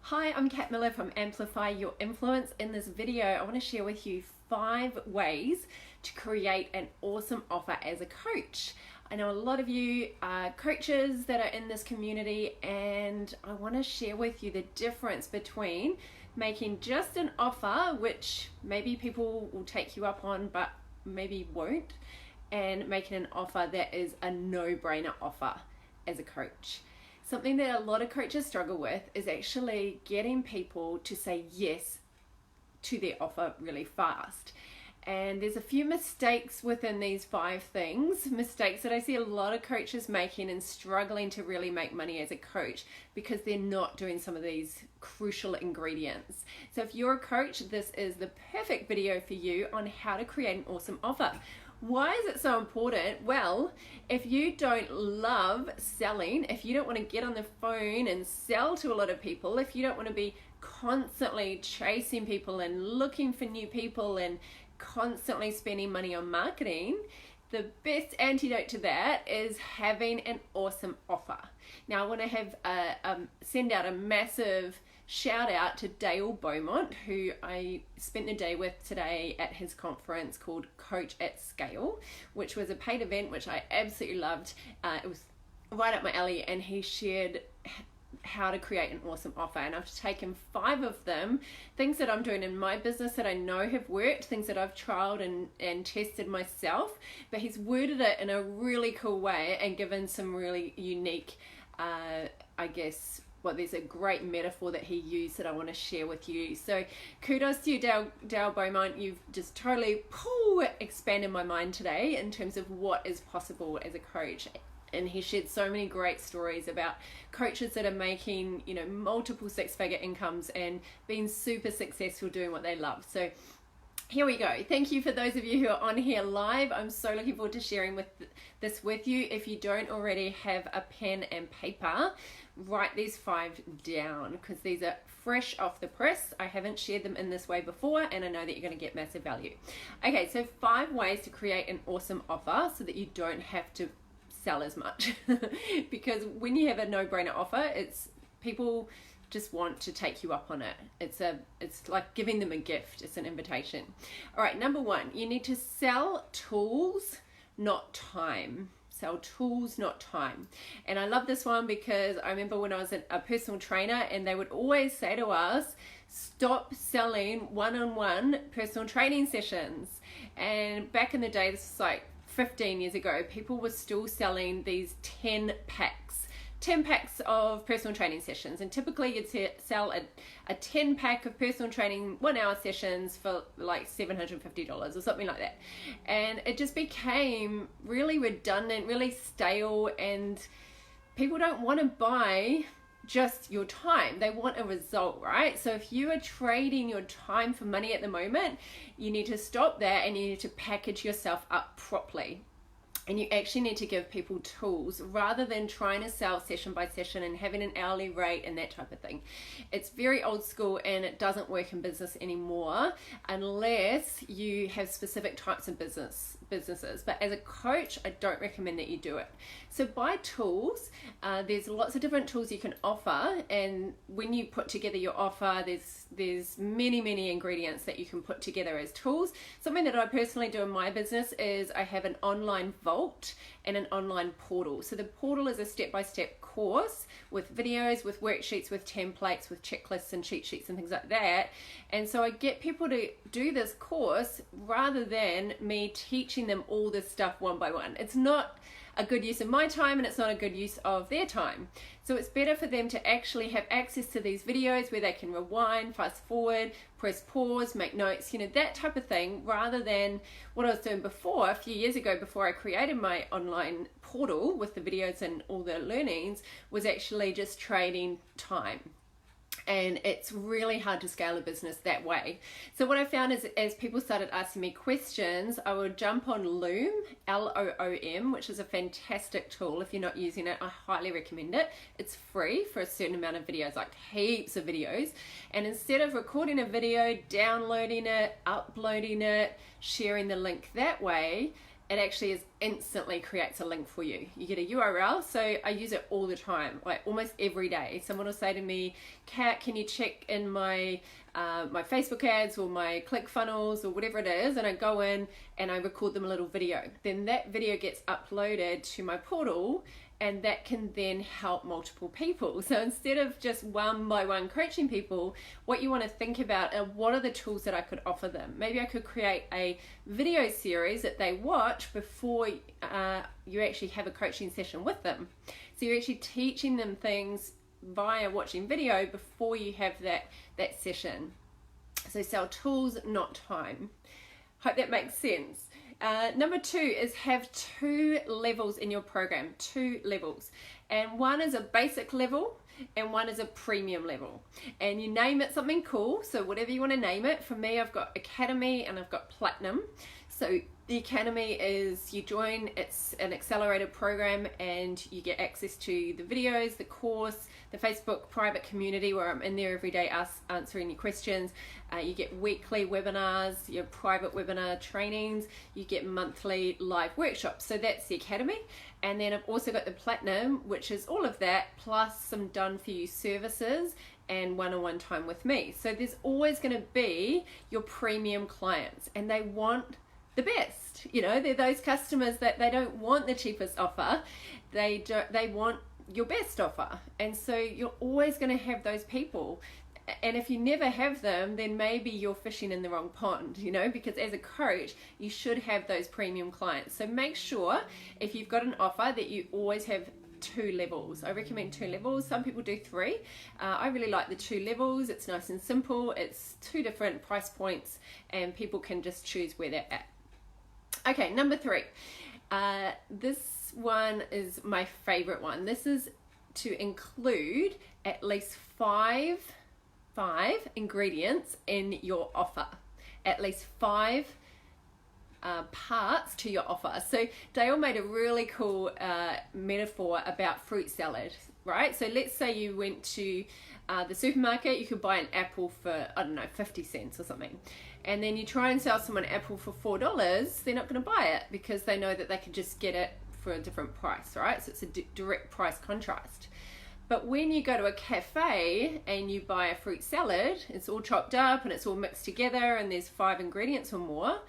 Hi, I'm Kat Miller from Amplify Your Influence. In this video, I want to share with you 5 ways to create an awesome offer as a coach. I know a lot of you are coaches that are in this community, and I want to share with you the difference between making just an offer, which maybe people will take you up on, but maybe won't, and making an offer that is a no-brainer offer as a coach. Something that a lot of coaches struggle with is actually getting people to say yes to their offer really fast. And there's a few mistakes within these 5 things, mistakes that I see a lot of coaches making and struggling to really make money as a coach because they're not doing some of these crucial ingredients. So if you're a coach, this is the perfect video for you on how to create an awesome offer. Why is it so important? Well, if you don't love selling, if you don't want to get on the phone and sell to a lot of people, if you don't want to be constantly chasing people and looking for new people and constantly spending money on marketing, the best antidote to that is having an awesome offer. Now I want to have send out a massive shout out to Dale Beaumont, who I spent the day with today at his conference called Coach at Scale, which was a paid event which I absolutely loved. It was right up my alley, and he shared how to create an awesome offer, and I've taken 5 of them, things that I'm doing in my business that I know have worked, things that I've trialed and tested myself, but he's worded it in a really cool way and given some really unique there's a great metaphor that he used that I want to share with you. So kudos to you, Dale Beaumont. You've just totally expanded my mind today in terms of what is possible as a coach. And he shared so many great stories about coaches that are making, multiple 6-figure incomes and being super successful doing what they love. So here we go. Thank you for those of you who are on here live. I'm so looking forward to sharing this with you. If you don't already have a pen and paper, write these 5 down because these are fresh off the press. I haven't shared them in this way before, and I know that you're going to get massive value. Okay, so 5 ways to create an awesome offer so that you don't have to sell as much. Because when you have a no-brainer offer, it's people just want to take you up on it. It's like giving them a gift. It's an invitation. All right, number 1, you need to sell tools, not time. Sell tools, not time. And I love this one because I remember when I was a personal trainer, and they would always say to us, stop selling one-on-one personal training sessions. And back in the day, this is like 15 years ago, people were still selling these 10 packs of personal training sessions, and typically you'd sell a 10 pack of personal training 1-hour sessions for like $750 or something like that. And it just became really redundant, really stale, and people don't want to buy just your time. They want a result, right? So if you are trading your time for money at the moment, you need to stop that and you need to package yourself up properly. And you actually need to give people tools rather than trying to sell session by session and having an hourly rate and that type of thing. It's very old school, and it doesn't work in business anymore unless you have specific types of businesses. But as a coach, I don't recommend that you do it. So buy tools. There's lots of different tools you can offer, and when you put together your offer, there's many ingredients that you can put together as tools. Something that I personally do in my business is I have an online vault and an online portal. So the portal is a step-by-step course with videos, with worksheets, with templates, with checklists and cheat sheets and things like that. And so I get people to do this course rather than me teaching them all this stuff one by one. It's not a good use of my time, and it's not a good use of their time. So it's better for them to actually have access to these videos where they can rewind, fast forward, press pause, make notes, that type of thing, rather than what I was doing before, a few years ago, before I created my online portal with the videos and all the learnings, was actually just trading time. And it's really hard to scale a business that way. So what I found is, as people started asking me questions, I would jump on Loom, Loom, which is a fantastic tool. If you're not using it, I highly recommend it. It's free for a certain amount of videos, like heaps of videos. And instead of recording a video, downloading it, uploading it, sharing the link that way, it actually instantly creates a link for you. You get a URL. So I use it all the time, like almost every day. Someone will say to me, Kat, can you check in my my Facebook ads or my ClickFunnels or whatever it is, and I go in and I record them a little video. Then that video gets uploaded to my portal, and that can then help multiple people. So instead of just one by one coaching people, what you want to think about are what are the tools that I could offer them. Maybe I could create a video series that they watch before you actually have a coaching session with them. So you're actually teaching them things via watching video before you have that session. So sell tools, not time. Hope that makes sense. Number 2 is have 2 levels in your program, 2 levels. And one is a basic level and one is a premium level. And you name it something cool, so whatever you want to name it. For me, I've got Academy and I've got Platinum. So the Academy is you join, it's an accelerated program and you get access to the videos, the course, the Facebook private community where I'm in there every day answering your questions. You get weekly webinars, your private webinar trainings, you get monthly live workshops. So that's the Academy. And then I've also got the Platinum, which is all of that plus some done for you services and one-on-one time with me. So there's always going to be your premium clients, and they want the best. You know, they're those customers that they don't want the cheapest offer, they want your best offer. And so you're always going to have those people, and if you never have them, then maybe you're fishing in the wrong pond, you know, because as a coach you should have those premium clients. So make sure if you've got an offer that you always have 2 levels. I recommend 2 levels. Some people do 3. I really like the 2 levels. It's nice and simple. It's 2 different price points and people can just choose where they're at. Okay, number 3. This one is my favorite one. This is to include at least 5 ingredients in your offer. At least 5 parts to your offer. So Dale made a really cool metaphor about fruit salad, right? So let's say you went to the supermarket, you could buy an apple for, I don't know, 50 cents or something. And then you try and sell someone an apple for $4, they're not going to buy it because they know that they could just get it for a different price, right? So it's a direct price contrast. But when you go to a cafe and you buy a fruit salad, it's all chopped up and it's all mixed together and there's 5 ingredients or more,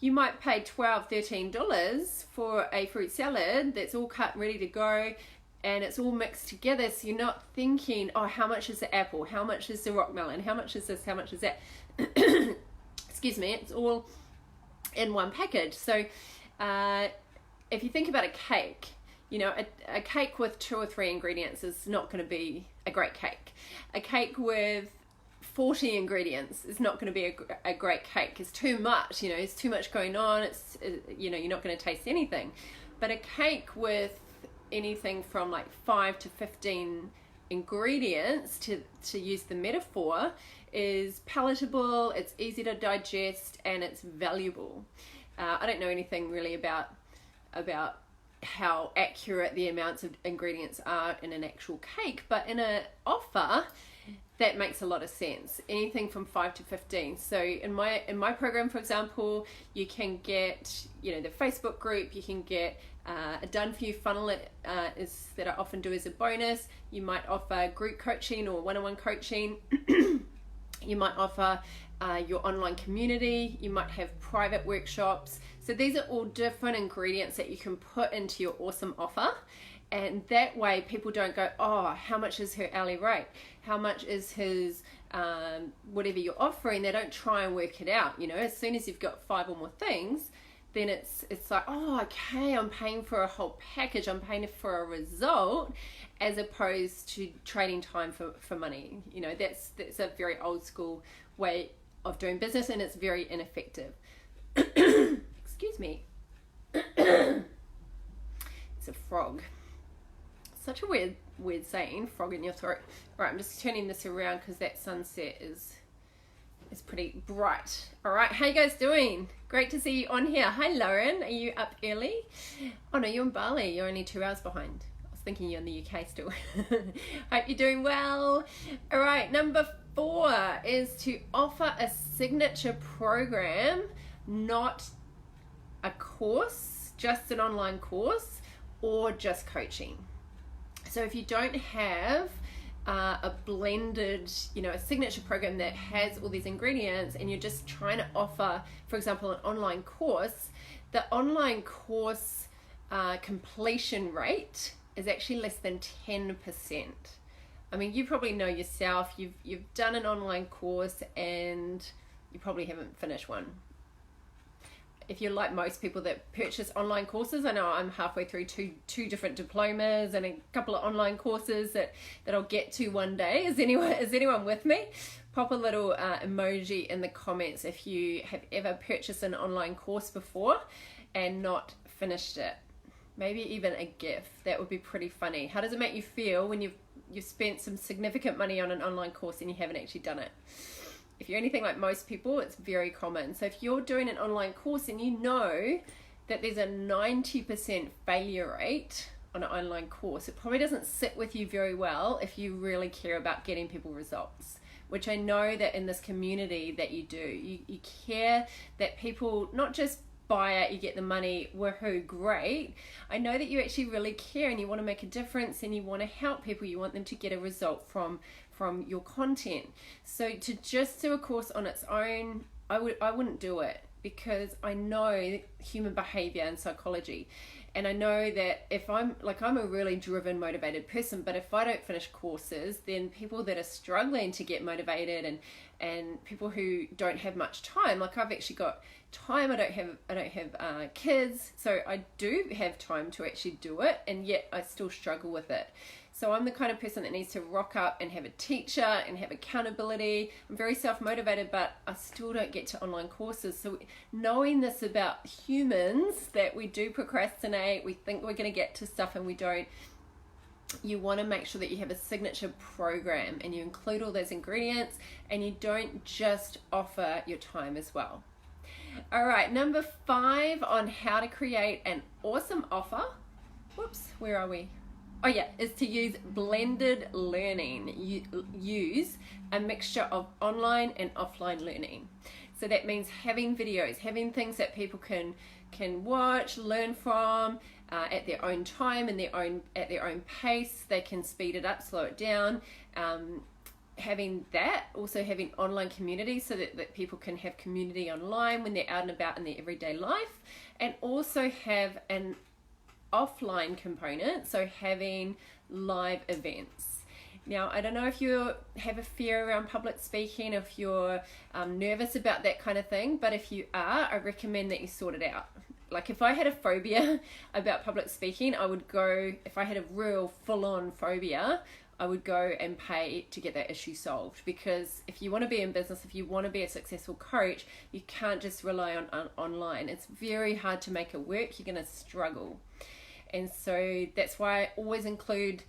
you might pay $12, $13 for a fruit salad that's all cut and ready to go and it's all mixed together. So you're not thinking, oh, how much is the apple? How much is the rock melon? How much is this? How much is that? Excuse me, it's all in one package. So if you think about a cake, you know, a cake with 2 or 3 ingredients is not going to be a great cake. A cake with 40 ingredients is not going to be a great cake. It's too much, you know, it's too much going on. It's, you know, you're not going to taste anything. But a cake with anything from like 5 to 15 ingredients, to use the metaphor, is palatable, it's easy to digest, and it's valuable. I don't know anything really about how accurate the amounts of ingredients are in an actual cake, but in an offer that makes a lot of sense. Anything from 5 to 15. So in my program, for example, you can get, you know, the Facebook group, you can get a done for you funnel that I often do as a bonus. You might offer group coaching or one-on-one coaching. You might offer your online community. You might have private workshops. So these are all different ingredients that you can put into your awesome offer. And that way people don't go, oh, how much is her hourly rate? How much is his whatever you're offering? They don't try and work it out. You know, as soon as you've got 5 or more things, then it's like, oh, okay, I'm paying for a whole package. I'm paying for a result, as opposed to trading time for money. You know, that's a very old school way of doing business, and it's very ineffective. Excuse me. It's a frog. Such a weird saying, frog in your throat. All right, I'm just turning this around because that sunset is pretty bright. All right, how you guys doing? Great to see you on here. Hi, Lauren. Are you up early? Oh no, you're in Bali. You're only 2 hours behind. I was thinking you're in the UK still. Hope you're doing well. All right, number 4 is to offer a signature program, not a course, just an online course, or just coaching. So if you don't have a blended, a signature program that has all these ingredients, and you're just trying to offer, for example, an online course, the online course completion rate is actually less than 10%. I mean, you probably know yourself, you've done an online course and you probably haven't finished one. If you're like most people that purchase online courses, I know I'm halfway through two different diplomas and a couple of online courses that I'll get to one day. Is anyone with me? Pop a little emoji in the comments if you have ever purchased an online course before and not finished it. Maybe even a GIF. That would be pretty funny. How does it make you feel when you've spent some significant money on an online course and you haven't actually done it? If you're anything like most people, it's very common. So if you're doing an online course and you know that there's a 90% failure rate on an online course, it probably doesn't sit with you very well if you really care about getting people results, which I know that in this community that you do. You care that people not just buy it, you get the money, woohoo, great. I know that you actually really care and you want to make a difference and you want to help people. You want them to get a result from your content. So to just do a course on its own, I wouldn't do it, because I know human behavior and psychology, and I know that if I'm a really driven, motivated person, but if I don't finish courses, then people that are struggling to get motivated and people who don't have much time, like I've actually got time, I don't have kids, so I do have time to actually do it, and yet I still struggle with it. So I'm the kind of person that needs to rock up and have a teacher and have accountability. I'm very self-motivated, but I still don't get to online courses. So knowing this about humans, that we do procrastinate, we think we're going to get to stuff and we don't, you want to make sure that you have a signature program and you include all those ingredients and you don't just offer your time as well. All right, number 5 on how to create an awesome offer. Whoops, where are we? Oh yeah, is to use blended learning. Use a mixture of online and offline learning. So that means having videos, having things that people can watch, learn from at their own time and at their own pace. They can speed it up, slow it down. Having that, also having online community so that people can have community online when they're out and about in their everyday life, and also have an offline component, so having live events. Now, I don't know if you have a fear around public speaking, if you're nervous about that kind of thing, but if you are, I recommend that you sort it out. Like if I had a phobia about public speaking, I would go, if I had a real full-on phobia, I would go and pay to get that issue solved. Because if you want to be in business, if you want to be a successful coach, you can't just rely on online. It's very hard to make it work. You're going to struggle. And so that's why I always include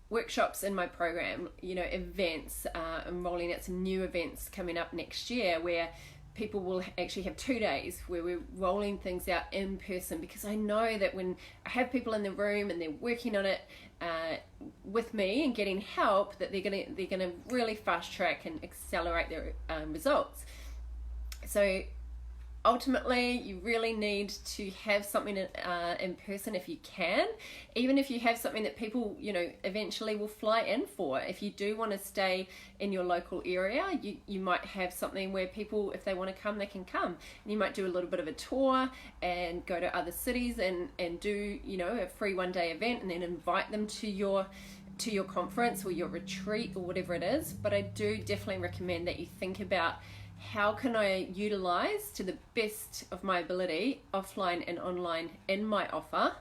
workshops in my program, events. I'm rolling out some new events coming up next year where people will actually have 2 days where we're rolling things out in person, because I know that when I have people in the room and they're working on it with me and getting help, that they're gonna really fast track and accelerate their results. So ultimately, you really need to have something in person if you can. Even if you have something that people, eventually will fly in for. If you do want to stay in your local area, you might have something where people, if they want to come, they can come. And you might do a little bit of a tour and go to other cities and do, a free one-day event, and then invite them to your conference or your retreat or whatever it is. But I do definitely recommend that you think about, how can I utilize to the best of my ability offline and online in my offer?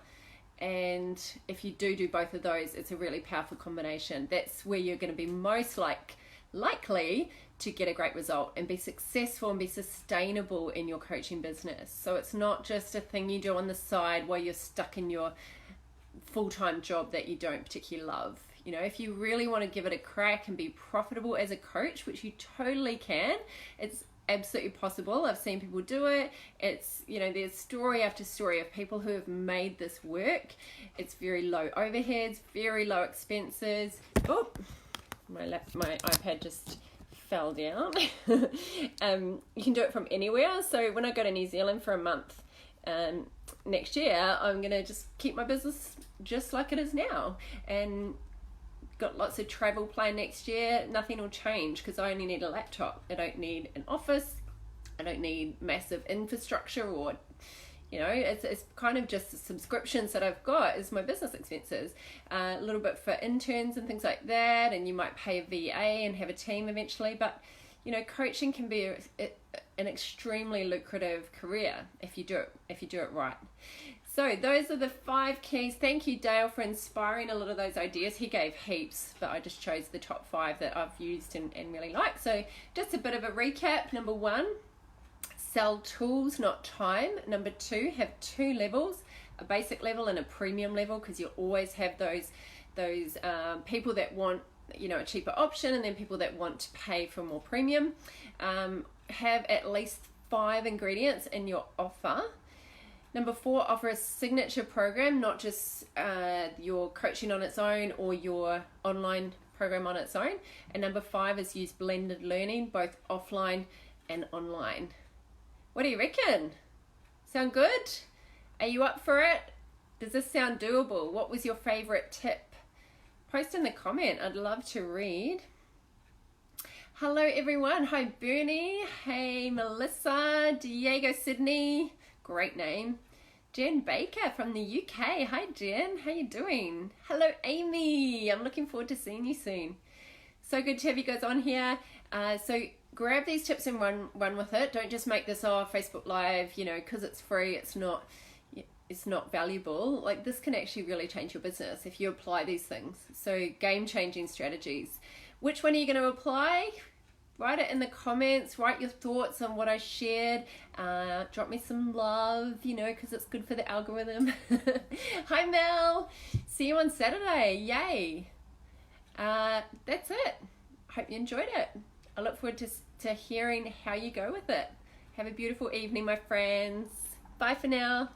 And if you do both of those, it's a really powerful combination. That's where you're going to be most likely to get a great result and be successful and be sustainable in your coaching business. So it's not just a thing you do on the side while you're stuck in your full-time job that you don't particularly love. If you really want to give it a crack and be profitable as a coach, which you totally can, it's absolutely possible. I've seen people do it. It's, there's story after story of people who have made this work. It's very low overheads, very low expenses. Oh, my iPad just fell down. You can do it from anywhere. So when I go to New Zealand for a month, next year I'm going to just keep my business just like it is now, and got lots of travel planned next year. Nothing will change because I only need a laptop. I don't need an office. I don't need massive infrastructure, or it's kind of just the subscriptions that I've got is my business expenses. A little bit for interns and things like that, and you might pay a VA and have a team eventually. But coaching can be an extremely lucrative career if you do it right. So those are the 5 keys. Thank you, Dale, for inspiring a lot of those ideas. He gave heaps, but I just chose the top 5 that I've used and really like. So just a bit of a recap. Number 1, sell tools, not time. Number 2, have 2 levels, a basic level and a premium level, because you always have those people that want a cheaper option, and then people that want to pay for more premium. Have at least 5 ingredients in your offer. Number 4, offer a signature program, not just your coaching on its own or your online program on its own. And number 5 is use blended learning, both offline and online. What do you reckon? Sound good? Are you up for it? Does this sound doable? What was your favorite tip? Post in the comment. I'd love to read. Hello everyone. Hi Bernie. Hey Melissa. Diego Sydney. Great name. Jen Baker from the UK. Hi Jen. How you doing? Hello Amy. I'm looking forward to seeing you soon. So good to have you guys on here. So grab these tips and run with it. Don't just make this Facebook Live, because it's free. It's not valuable. Like, this can actually really change your business if you apply these things. So game-changing strategies. Which one are you going to apply? Write it in the comments. Write your thoughts on what I shared. Drop me some love, because it's good for the algorithm. Hi Mel. See you on Saturday. Yay. That's it. Hope you enjoyed it. I look forward to hearing how you go with it. Have a beautiful evening, my friends. Bye for now.